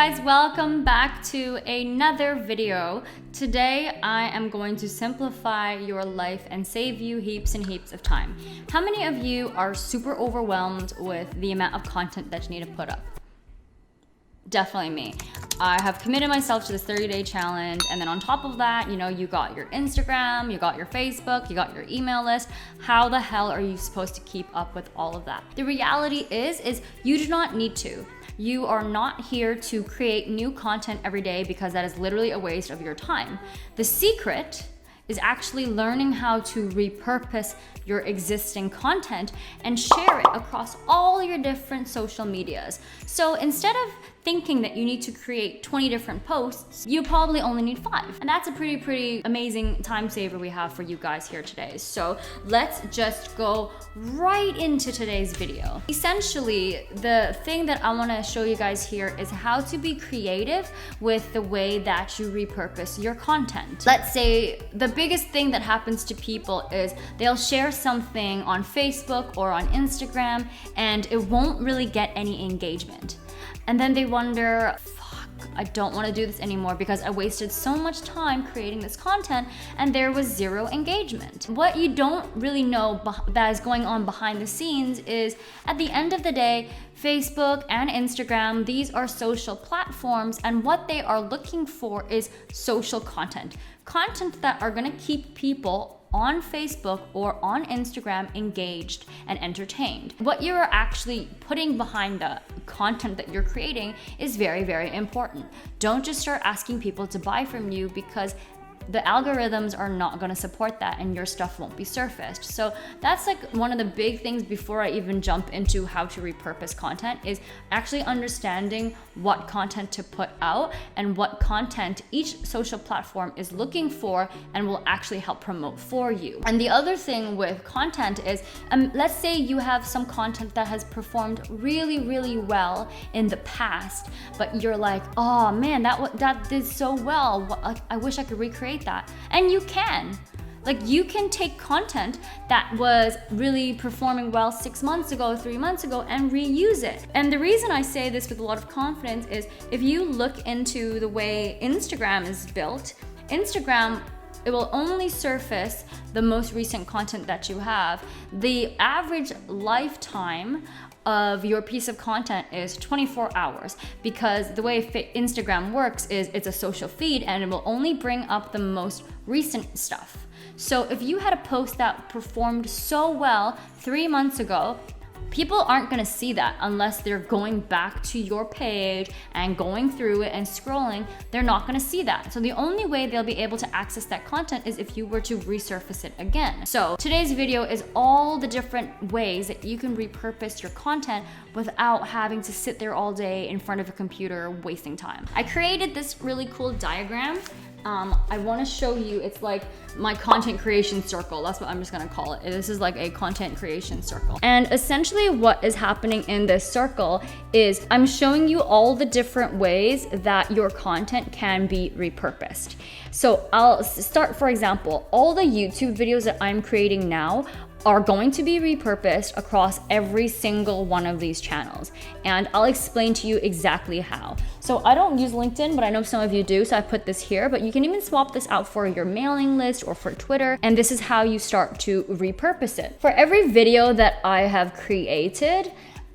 guys, welcome back to another video. Today I am going to simplify your life and save you heaps and heaps of time. How many of you are super overwhelmed with the amount of content that you need to put up? Definitely me. I have committed myself to this 30-day challenge, and then on top of that, you got your Instagram, you got your Facebook, you got your email list. How the hell are you supposed to keep up with all of that? The reality is you do not need to. You are not here to create new content every day because that is literally a waste of your time. The secret is actually learning how to repurpose your existing content and share it across all your different social medias. So instead of thinking that you need to create 20 different posts, you probably only need 5. And that's a pretty amazing time saver we have for you guys here today. So let's just go right into today's video. Essentially, the thing that I want to show you guys here is how to be creative with the way that you repurpose your content. Let's say the biggest thing that happens to people is they'll share something on Facebook or on Instagram and it won't really get any engagement. And then they wonder, I don't want to do this anymore because I wasted so much time creating this content and there was 0 engagement. What you don't really know that is going on behind the scenes is at the end of the day, Facebook and Instagram, these are social platforms, and what they are looking for is social content. Content that are going to keep people on Facebook or on Instagram engaged and entertained. What you're actually putting behind the content that you're creating is very important. Don't just start asking people to buy from you because the algorithms are not going to support that and your stuff won't be surfaced. So that's like one of the big things before I even jump into how to repurpose content is actually understanding what content to put out and what content each social platform is looking for and will actually help promote for you. And the other thing with content is, let's say you have some content that has performed really well in the past, but you're like, oh man, that did so well. I wish I could recreate that. And you can. You can take content that was really performing well 6 months ago, 3 months ago, and reuse it. And the reason I say this with a lot of confidence is if you look into the way Instagram is built, Instagram, it will only surface the most recent content that you have. The average lifetime of your piece of content is 24 hours because the way Instagram works is it's a social feed and it will only bring up the most recent stuff. So if you had a post that performed so well 3 months ago, people aren't going to see that unless they're going back to your page and going through it and scrolling. They're not going to see that. So the only way they'll be able to access that content is if you were to resurface it again. So today's video is all the different ways that you can repurpose your content without having to sit there all day in front of a computer wasting time. I created this really cool diagram. I want to show you, it's like my content creation circle. That's what I'm just going to call it. This is like a content creation circle. And essentially what is happening in this circle is I'm showing you all the different ways that your content can be repurposed. So I'll start, for example, all the YouTube videos that I'm creating now are going to be repurposed across every single one of these channels. And I'll explain to you exactly how. So I don't use LinkedIn, but I know some of you do, so I put this here, but you can even swap this out for your mailing list or for Twitter, and this is how you start to repurpose it. For every video that I have created,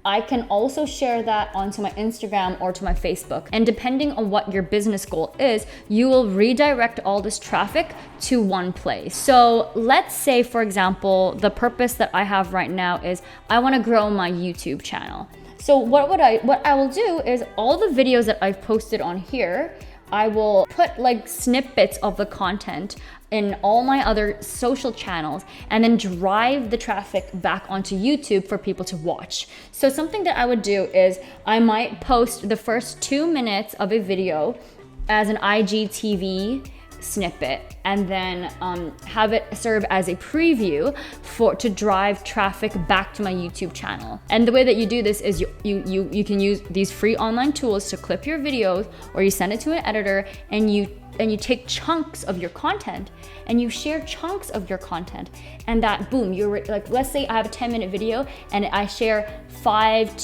I can also share that onto my Instagram or to my Facebook. And depending on what your business goal is, you will redirect all this traffic to one place. So let's say, for example, the purpose that I have right now is I want to grow my YouTube channel. So what I will do is all the videos that I've posted on here, I will put like snippets of the content in all my other social channels and then drive the traffic back onto YouTube for people to watch. So something that I would do is I might post the first 2 minutes of a video as an IGTV snippet and then have it serve as a preview to drive traffic back to my YouTube channel. And the way that you do this is you can use these free online tools to clip your videos, or you send it to an editor and you take chunks of your content and you share chunks of your content, and that boom, you're like, let's say I have a 10-minute video and I share 5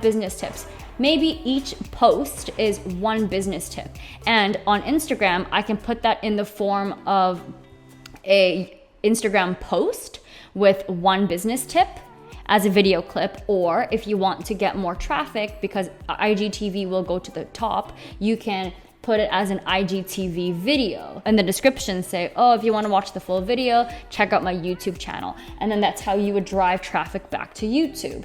business tips. maybe each post is one business tip. And on Instagram, I can put that in the form of a Instagram post with one business tip as a video clip, or if you want to get more traffic because IGTV will go to the top, you can put it as an IGTV video. In the description say, oh, if you want to watch the full video, check out my YouTube channel. And then that's how you would drive traffic back to YouTube.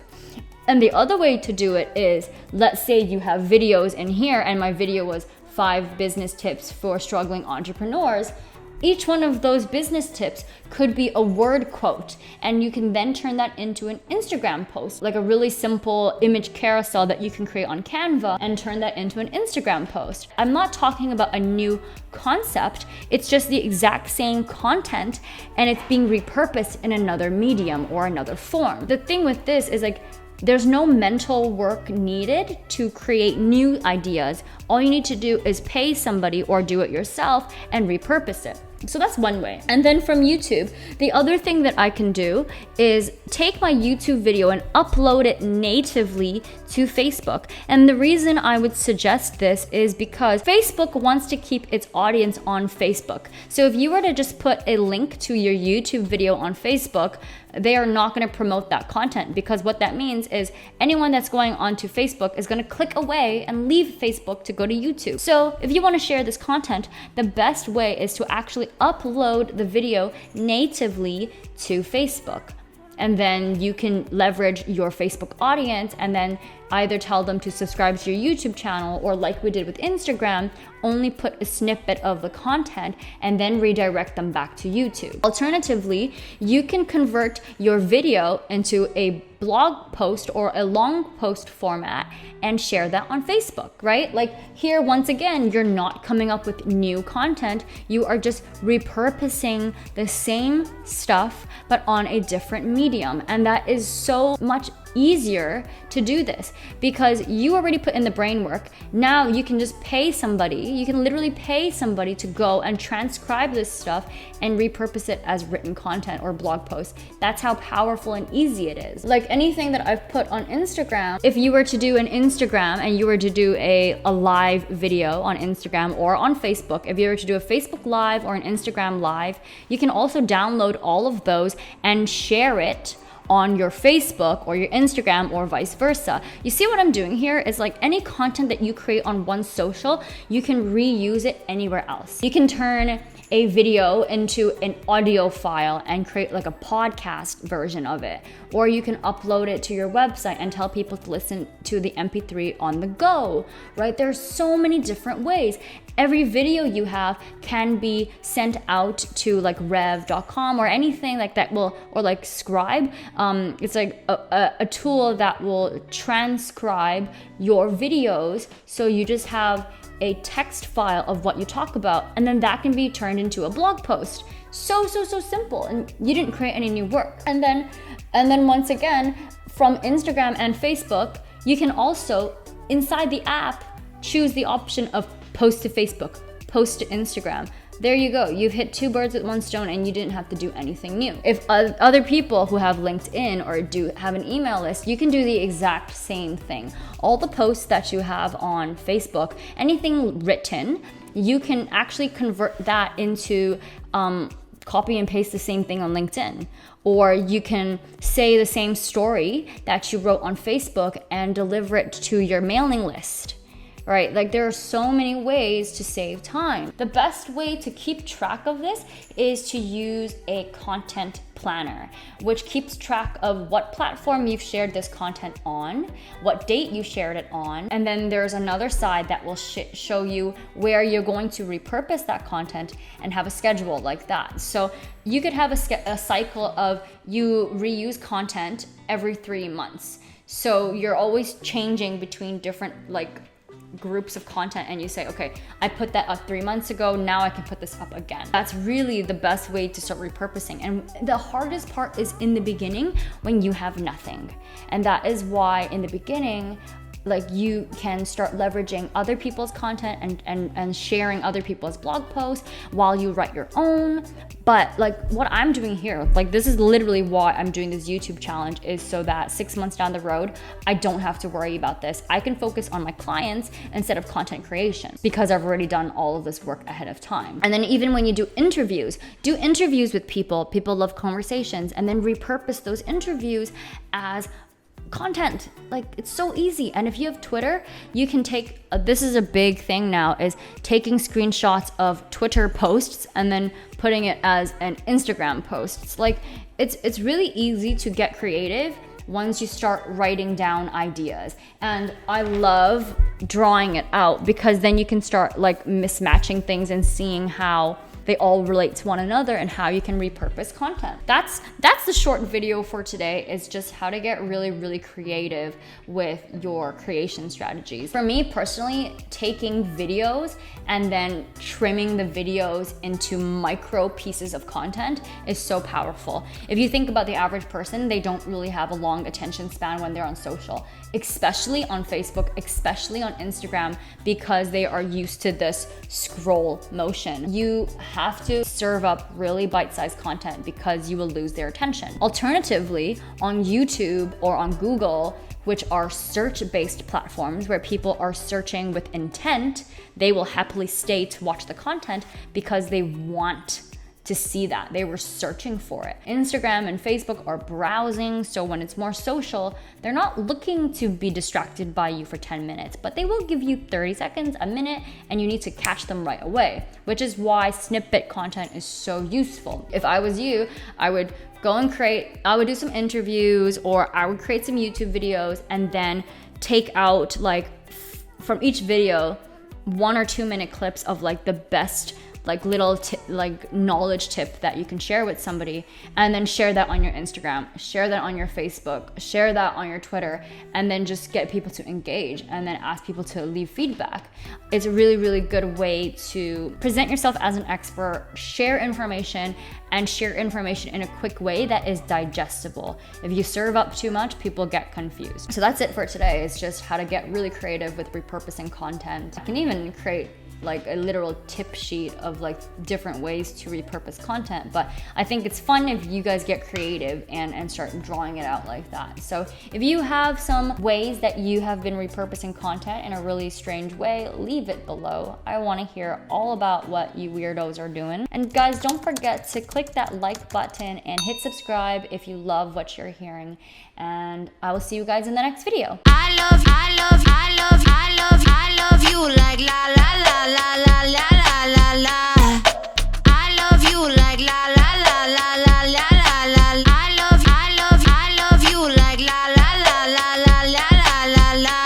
And the other way to do it is, let's say you have videos in here and my video was 5 business tips for struggling entrepreneurs. Each one of those business tips could be a word quote, and you can then turn that into an Instagram post, like a really simple image carousel that you can create on Canva and turn that into an Instagram post. I'm not talking about a new concept, it's just the exact same content and it's being repurposed in another medium or another form. The thing with this is like, there's no mental work needed to create new ideas. All you need to do is pay somebody or do it yourself and repurpose it. So that's one way. And then from YouTube, the other thing that I can do is take my YouTube video and upload it natively to Facebook. And the reason I would suggest this is because Facebook wants to keep its audience on Facebook. So if you were to just put a link to your YouTube video on Facebook, they are not going to promote that content, because what that means is anyone that's going onto Facebook is going to click away and leave Facebook to go to YouTube. So if you want to share this content, the best way is to actually upload the video natively to Facebook. And then you can leverage your Facebook audience and then either tell them to subscribe to your YouTube channel, or like we did with Instagram, only put a snippet of the content and then redirect them back to YouTube. Alternatively, you can convert your video into a blog post or a long post format and share that on Facebook, right? Like here, once again, you're not coming up with new content. You are just repurposing the same stuff, but on a different medium. And that is so much easier to do this because you already put in the brain work. Now you can just pay somebody, you can literally pay somebody to go and transcribe this stuff and repurpose it as written content or blog posts. That's how powerful and easy it is. Like anything that I've put on Instagram, if you were to do an Instagram and you were to do a live video on Instagram or on Facebook, if you were to do a Facebook Live or an Instagram Live, you can also download all of those and share it on your Facebook or your Instagram or vice versa. You see what I'm doing here is like any content that you create on one social, you can reuse it anywhere else. You can turn a video into an audio file and create like a podcast version of it. Or you can upload it to your website and tell people to listen to the MP3 on the go, right? There's so many different ways. Every video you have can be sent out to like rev.com or anything like that will, or like Scribe. It's like a tool that will transcribe your videos. So you just have a text file of what you talk about, and then that can be turned into a blog post. So simple, and you didn't create any new work. And then once again, from Instagram and Facebook, you can also, inside the app, choose the option of post to Facebook, post to Instagram. There you go. You've hit 2 birds with 1 stone and you didn't have to do anything new. If other people who have LinkedIn or have an email list, you can do the exact same thing. All the posts that you have on Facebook, anything written, you can actually convert that into copy and paste the same thing on LinkedIn. Or you can say the same story that you wrote on Facebook and deliver it to your mailing list. Right? Like there are so many ways to save time. The best way to keep track of this is to use a content planner, which keeps track of what platform you've shared this content on, what date you shared it on, and then there's another side that will show you where you're going to repurpose that content and have a schedule like that. So you could have a cycle of you reuse content every 3 months. So you're always changing between different like groups of content, and you say, okay, I put that up 3 months ago, now I can put this up again. That's really the best way to start repurposing. And the hardest part is in the beginning when you have nothing. And that is why in the beginning, like you can start leveraging other people's content and sharing other people's blog posts while you write your own. But like what I'm doing here, like this is literally why I'm doing this YouTube challenge, is so that 6 months down the road, I don't have to worry about this. I can focus on my clients instead of content creation because I've already done all of this work ahead of time. And then even when you do interviews with people love conversations, and then repurpose those interviews as content. Like it's so easy. And if you have Twitter, you can take this is a big thing now, is taking screenshots of Twitter posts and then putting it as an Instagram post. It's like it's really easy to get creative once you start writing down ideas. And I love drawing it out because then you can start like mismatching things and seeing how they all relate to one another and how you can repurpose content. That's the short video for today, is just how to get really, really creative with your creation strategies. For me personally, taking videos and then trimming the videos into micro pieces of content is so powerful. If you think about the average person, they don't really have a long attention span when they're on social, especially on Facebook, especially on Instagram, because they are used to this scroll motion. You have to serve up really bite-sized content because you will lose their attention. Alternatively, on YouTube or on Google, which are search-based platforms where people are searching with intent, they will happily stay to watch the content because they want to see that. They were searching for it. Instagram and Facebook are browsing, so when it's more social, they're not looking to be distracted by you for 10 minutes, but they will give you 30 seconds, a minute, and you need to catch them right away, which is why snippet content is so useful. If I was you, I would go and I would do some interviews, or I would create some YouTube videos and then take out like from each video 1 or 2 minute clips of like the best like little like knowledge tip that you can share with somebody, and then share that on your Instagram, share that on your Facebook, share that on your Twitter, and then just get people to engage and then ask people to leave feedback. It's a really, really good way to present yourself as an expert, share information, and share information in a quick way that is digestible. If you serve up too much, people get confused. So that's it for today. It's just how to get really creative with repurposing content. I can even create like a literal tip sheet of like different ways to repurpose content, but I think it's fun if you guys get creative and start drawing it out like that. So if you have some ways that you have been repurposing content in a really strange way, leave it below. I want to hear all about what you weirdos are doing. And guys, don't forget to click that like button and hit subscribe if you love what you're hearing, and I will see you guys in the next video. I love you like la la la la la la la la la.